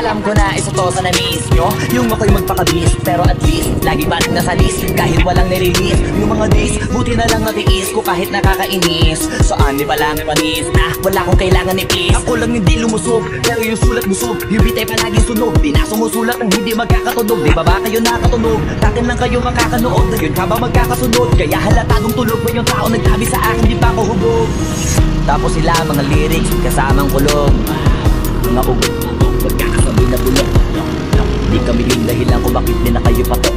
Alam ko na isa to sa na-miss nyo, yung ako'y magpakabis, pero at least lagi pa rin nasa list, kahit walang nirelease. Yung mga days, buti na lang natiis ko kahit nakakainis. Saan di ba lang ipanis na wala kong kailangan ni please. Ako lang hindi lumusog, pero yung sulat busog. Yung bitay palaging sunog, di na sumusulat ng hindi magkakatunog. Di ba ba kayo nakatunog? Takin lang kayo makakanood, na yun ka ba magkakasunod? Kaya halatadong tulog mo yung tao nagtabi sa akin, di pa ako hubog. Tapos sila mga lyrics, kasamang kulog. Mga ugot-ugot, magkakasabay na bulok. Di kami yung dahilan kung bakit din na kayo pato.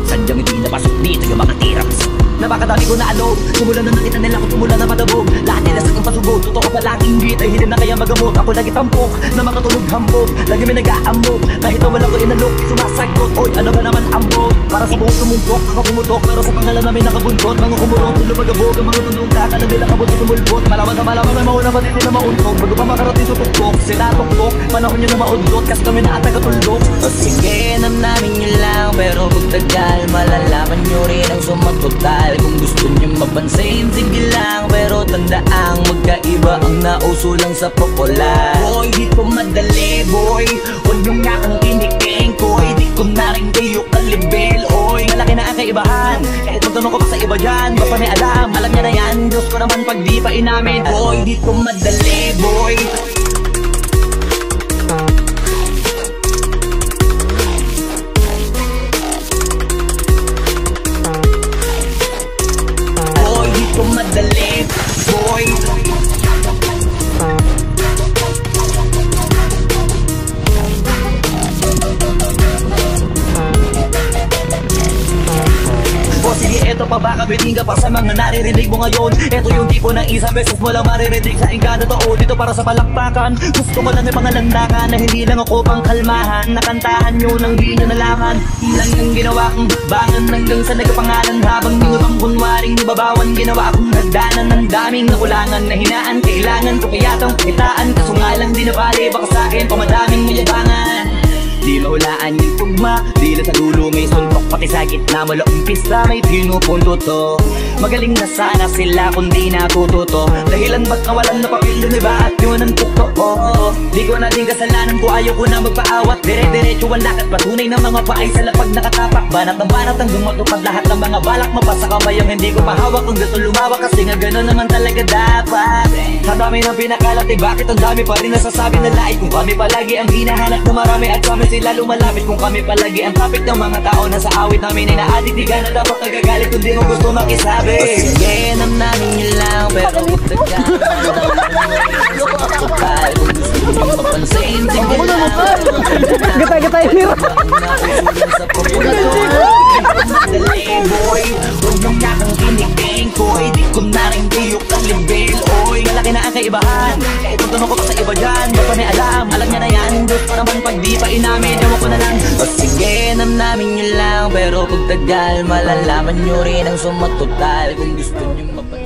Sadyang hindi napasok dito yung mga tirams. Napakadami ko na ano, sumulan na nakita nila kung sumulan na madabog. Lahat nila sa kong pasugod, totoo pa lang ingit. Ay hindi na kaya magamot, ako lagi tampok na makatulog hambog, lagi may nag-aambog. Kahit na wala ko inalok, sumasagot. Oy, ano ba naman ambog? Para sa buong tumumpok, ako pumutok, pero sa pangalan namin nakabuntot. Mga kumurong, tulo magabog, ang mga tundong kakalang nila kabot sa tumulbot. Malaman na mauna pa din nila mauntog, bago pa makarating sa tuktok. Sila tuktok, panahon nyo na maudlot, kasi kami na taga-tuldok. O sige, namnamin nyo lang, pero kung tagal, malalaman nyo rin ang sumatotal. Kung gusto nyo mapansin, sige lang, pero tandaang magkaiba ang nauso lang sa popular. Boy, di ko madali, boy, huwag nyo nga kang kiniking, koy. Di ko na rin kayo kalibel, oy. Malaki na ang kaibahan, kahit magtanong ko pa sa iba dyan, basta may alam niya na yan, Diyos ko naman pag di pa inamin. Boy, di ko madali, boy. Kung madali, boy. O sige, eto pa baka biting ka pa sa mga naririnig mo ngayon. Eto yung tipo ng isang beses mo lang maririnig sa ingkada to. Dito para sa palakpakan, gusto ko lang yung pangalandakan na hindi lang ako pang kalmahan. Nakantahan nyo nang di nyo nalaman. Ilang yung ginawa kong bangan hanggang sa nagkapangalan. Habang ningutang kunwaring babawan, ginawa akong nagdanan ng daming nakulangan na hinaan. Kailangan ko kaya tong kitaan, kaso nga lang di nabali. Baka sa'kin pamadaming mayabangan. Di mahulaan yung tugma, di na sa dulo may suntok. Pati sa gitna mula umpisa may pinupunto to. Magaling na sana sila kung di natututo. Dahilan ba't nawalan na papel yun iba at yun ang totoo. Di ko na din kasalanan ko, ayaw ko na magpaawat. Dire-diretso ang lakad, patunay ng mga paay sa lapag nakatapak. Banat ang dumatupad lahat ng mga balak. Mabasa kamay ang hindi ko mahawak. Kung gusto lumawak kasi nga gano'n naman talaga dapat. Sa dami ng pinakalat, eh bakit ang dami pa rin nasasabi na lait. Kung kami palagi ang hinahanap na marami at kami sila lumalapit. Kung kami palagi ang topic ng mga tao na sa awit namin ay na-addict. Di ka na dapat nagagalit kung di mo gusto makisabi. O sige, namnamin nyo lang, pero kung tagal total, kung gusto nyo mapansin, sige lang. Gata-gata yun. Sa populasyon, madali boy, huwag nyo nga kang kiniking, koy. Di ko na rin kayo kalibel, oy. Malaki na ang kaibahan, kahit magtanong ko pa sa iba dyan, basta may alam niya na yan. Diyos ko naman pag di pa inamin, ewan ko na lang. O sige, namnamin nyo lang, pero pag tagal, malalaman nyo rin ang sumatotal. Kung gusto nyo mapansin.